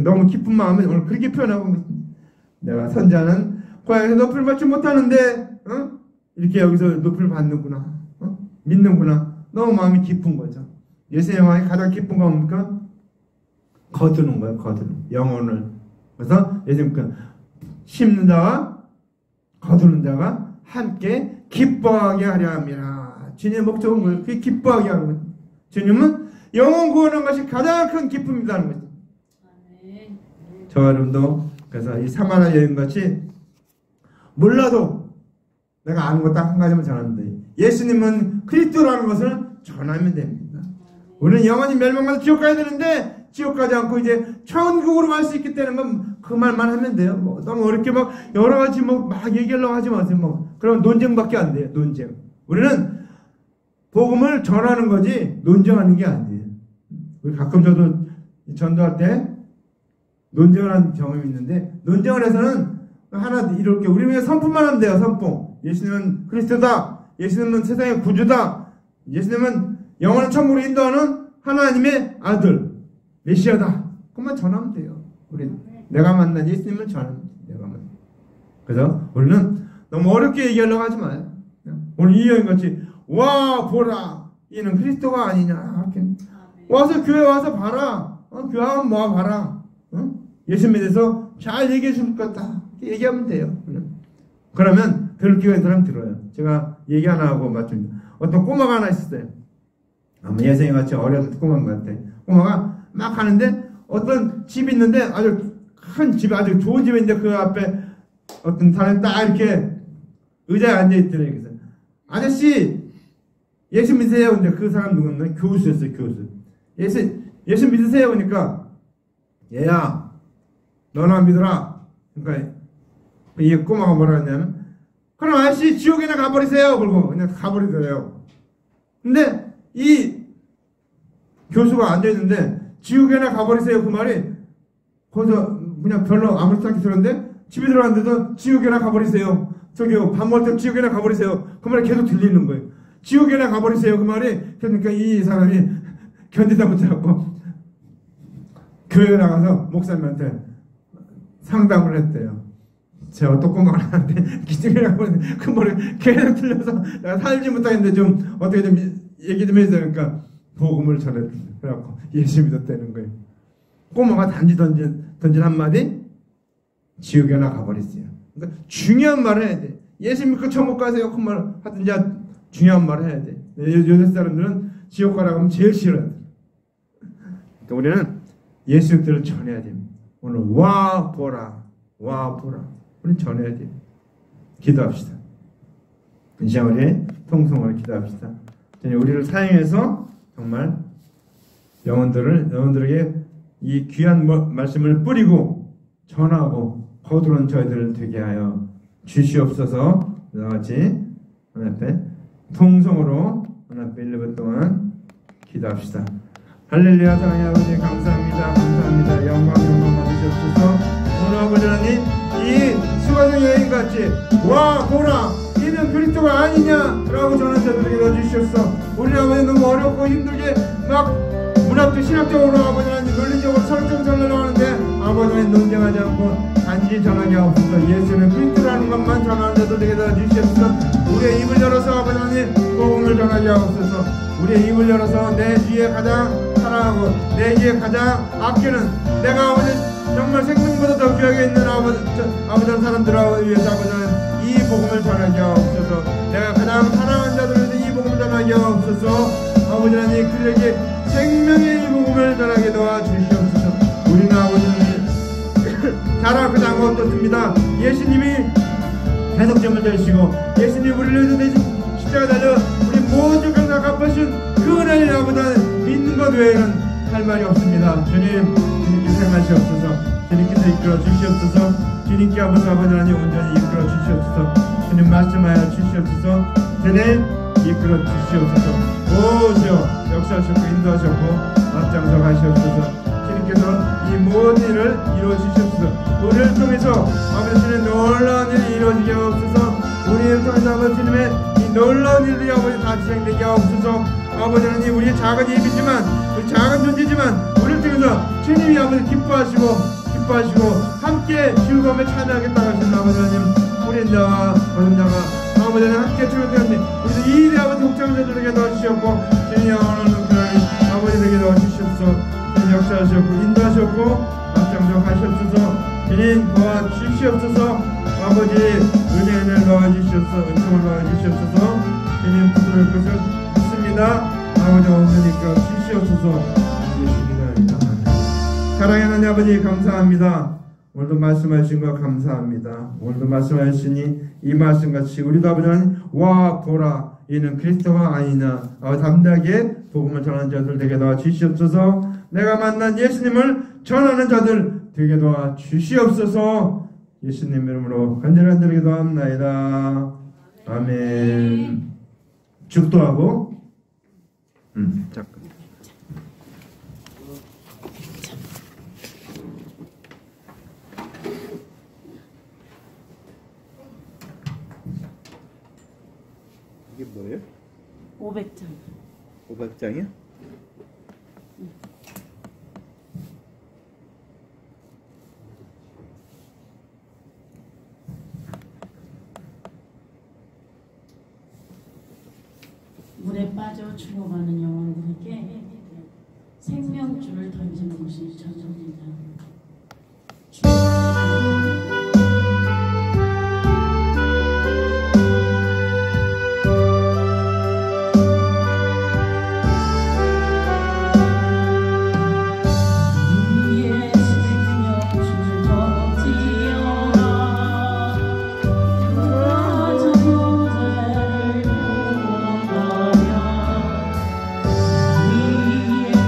너무 기쁜 마음을 오늘 그렇게 표현하고 있습니다. 내가 선자는 고향에서 높임을 받지 못하는데 이렇게 여기서 높임을 받는구나. 믿는구나. 너무 마음이 기쁜 거죠. 예수님의 마음이 가장 기쁜 거 뭡니까? 거두는 거예요. 거두는 영혼을. 그래서 예수님 심는 자와 거두는 자가 함께 기뻐하게 하려 함이라. 주님의 목적은 뭐예요? 그게 기뻐하게 하는 거예요. 주님은 영혼 구원하는 것이 가장 큰 기쁨이라는 거죠. 저와 여러분도 그래서 이 사마리아 여인같이 몰라도 내가 아는 거 딱 한 가지만 전하면 돼. 예수님은 그리스도라는 것을 전하면 됩니다. 우리는 영원히 멸망받아 지옥 가야 되는데 지옥 가지 않고 이제 천국으로 갈 수 있기 때문에 그 말만 하면 돼요. 뭐 너무 어렵게 막 여러 가지 막 얘기하려고 하지 마세요. 그럼 논쟁밖에 안 돼요. 논쟁. 우리는 복음을 전하는 거지 논쟁하는 게 아니에요. 우리 가끔 저도 전도할 때 논쟁을 한 경험이 있는데, 논쟁을 해서는 하나 이렇게 우리 왜 선포만 하면 돼요. 선포. 예수님은 그리스도다. 예수님은 세상의 구주다. 예수님은 영원한 천국으로 인도하는 하나님의 아들 메시아다. 그것만 전하면 돼요. 우리 내가 만난 예수님을 전하면 돼요. 내가 만난. 그래서 우리는 너무 어렵게 얘기하려고 하지 마요. 오늘 이 여인같이 와 보라 이는 그리스도가 아니냐. 와서 교회 와서 봐라. 교회 와서 모아 봐라. 예수님에 대해서 잘 얘기해 줄 것 같다. 얘기하면 돼요. 그러면 들을 기가 있는 사람 들어요. 제가 얘기 하나 하고 맞춥니다. 어떤 꼬마가 하나 있었어요. 아마 예생이 같이 어렸을 때 꼬마인 것 같아. 꼬마가 막 하는데 어떤 집이 있는데 아주 큰 집, 아주 좋은 집이 있는데 그 앞에 어떤 사람이 딱 이렇게 의자에 앉아있더래요. 그래서 아저씨 예수 믿으세요. 근데 그 사람 누구였나? 교수였어요. 교수. 예수 믿으세요. 그러니까 얘야 너나 믿어라. 그러니까 이 꼬마가 뭐라 했냐면 그럼 아저씨 지옥에나 가버리세요. 그러고 그냥 가버리더래요. 근데 이 교수가 앉아있는데 지옥에나 가버리세요. 그 말이 거기서 그냥 별로 아무렇지 않게 들었는데 집에 들어갔는데도 지옥에나 가버리세요. 저기요 밥 먹을 때 지옥에나 가버리세요. 그 말이 계속 들리는 거예요. 지옥에나 가버리세요. 그 말이. 그러니까 이 사람이 견디다 못해갖고 교회에 나가서 목사님한테 상담을 했대요. 제가 어떤 꼬마가 나한테 기적이라고 하는데 그 말이 계속 틀려서 내가 살지 못하겠는데 좀 어떻게 좀 얘기 좀 해주세요. 그러니까 복음을 전했대요. 그래갖고 예수 믿었다는 거예요. 꼬마가 단지 던진 한마디 지옥에나 가버리세요. 그러니까 중요한 말을 해야 돼. 예수 믿고 천국 가세요. 그 말 하든지 중요한 말을 해야 돼. 요새 사람들은 지옥 가라고 하면 제일 싫어요. 그러니까 우리는 예수 믿기를 전해야 됩니다. 오늘 와 보라 와 보라 우리는 전해야 돼요. 기도합시다. 이 시간 우리 통성으로 기도합시다. 우리를 사용해서 정말 영혼들에게 이 귀한 말씀을 뿌리고 전하고 거두는 저희들을 되게 하여 주시옵소서. 이와 같이 하나님 앞에 통성으로 하나님 앞에 1분 동안 기도합시다. 할렐루야. 사랑의 아버지 감사합니다. 감사합니다. 영광 받으시옵소서. 오늘 아버지 하나님 이 수가정 여인같이 와 보라 이는 그리스도가 아니냐라고 전한 자들에게 넣어주시옵소서. 우리 아버지 너무 어렵고 힘들게 막 문학적 신학적으로 아버지 하나님 논리적으로 설득 전하려고 하는데 아버지 하나님 논쟁하지 않고 단지 전하게 하옵소서. 예수는 그리스도라는 것만 전하는 자들에게 넣어주시옵소서. 우리의 입을 열어서 아버지 하나님 복음을 전하게 하옵소서. 우리의 입을 열어서 내 주위에 가장 사랑하고 내 주위에 가장 아끼는 내가 아버지 정말 생명보다 더 귀하게 있는 아버지 사람들을 위해서 아버지 하나님 이 복음을 전하게 하옵소서. 내가 가장 사랑하는 자들을 위해서 이 복음을 전하게 하옵소서. 아버지 하나님 그들에게 생명의 이 복음을 전하게 도와주시옵소서. 우리는 아버지 하나님 잘할 것 아무 없습니다. 예수님이 대속점을 되시고 예수님이 우리를 위해서 대신 십자가 달려 우리 모든 죄가 갚으신 그 은혜를 아버지 하나님 믿는 것 외에는 할 말이 없습니다. 주님께 생하시옵소서. 주님께서 이끌어 주시옵소서. 주님께 아버지 하나님 온전히 이끌어 주시옵소서. 주님 말씀하여 주시옵소서. 주님 이끌어 주시옵소서. 오 주여 역사하셨고 인도하셨고 앞장서 가시옵소서. 주님께서 이 모든 일을 이루어 주시옵소서. 우리를 통해서 아버지 주님의 놀라운 일이 이루어지게 하옵소서. 우리를 통해서 아버지 주님의 이 놀라운 일들이 아버지 다 진행되게 하옵소서. 아버지 하나님 우리의 작은 입이지만 우리 작은 존재지만 우리를 통해서 주님이 아버지 기뻐하시고 함께 즐거움에 참여하겠다고 하신 아버지 하나님 우리 자와 어른자가 아버지 하나님 함께 즐거움에 우리 이 일에 아버지 독장자들에게 넣어주시옵고 주님이 원하는 그날 아버지에게 넣어주시옵소서. 주님 역사하셨고 인도하셨고 앞장서 가시옵소서. 주님 도와주시옵소서. 아버지 은혜를 넣어주시옵소서. 은총을 넣어주시옵소서. 주님 부끄러울 것을 믿습니다. 아버지 온전히 이끌어 주시옵소서. 예수님을 사랑하는 아버지 감사합니다. 오늘도 말씀하신 거 감사합니다. 오늘도 말씀하시니 이 말씀같이 우리도 아버지 하나님 와 보라 이는 그리스도가 아니냐 담대하게 복음을 전하는 자들 되게 도와 주시옵소서. 내가 만난 예수님을 전하는 자들 되게 도와 주시옵소서. 예수님 이름으로 간절히 기도합나이다. 아멘. 축도하고 잠깐. 이게 뭐예요? 500장. 500장이요? 물에 빠져 죽어가는 영혼들에게 생명줄을 던지는 것이 저절이다. 위에 나가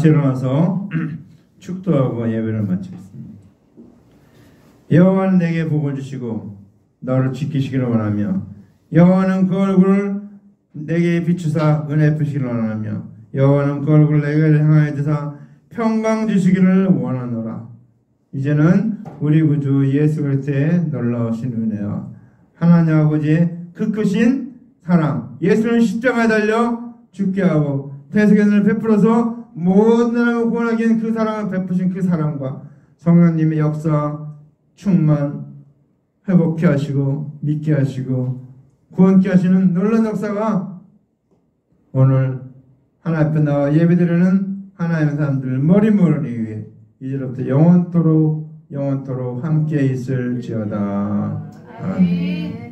같이 일어나서 축도하고 예배를 마치겠습니다. 여호와는 내게 복을 주시고 너를 지키시기를 원하며 여호와는 그 얼굴을 내게 비추사 은혜 베푸시기를 원하며 여호와는 그 얼굴을 내게 향하여 드사 평강 주시기를 원하노라. 이제는 우리 구주 예수 그리스도의 놀라우신 은혜와 하나님 아버지의 그 크신 사랑, 예수는 십자가에 달려 죽게 하고 대속연을 베풀어서 모든 사람을 구원하기 위한 그 사랑을 베푸신 그 사랑과 성령님의 역사 충만 회복케 하시고 믿게 하시고 구원케 하시는 놀라운 역사가 오늘 하나님 앞에 나와 예배드리는 하나님의 사람들 머리머리 위에 이제부터 영원토록 함께 있을지어다. 아멘.